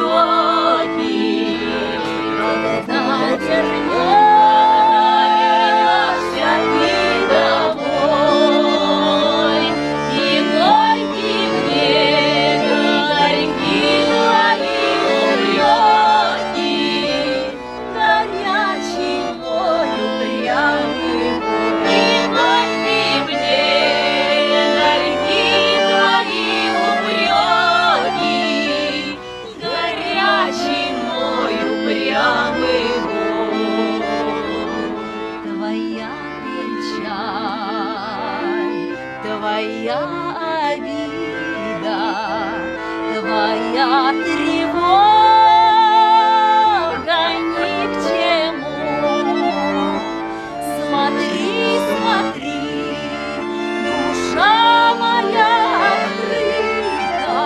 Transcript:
щеки, когда вернешься ты домой, и горький мне, горький твои упреки, горячий мой упрямый бой. И горький мне, горький твои упреки, горячий мой упрямый бой. Твоя печаль, твоя обида, твоя тревога ни к чему. Смотри, смотри, душа моя открыта,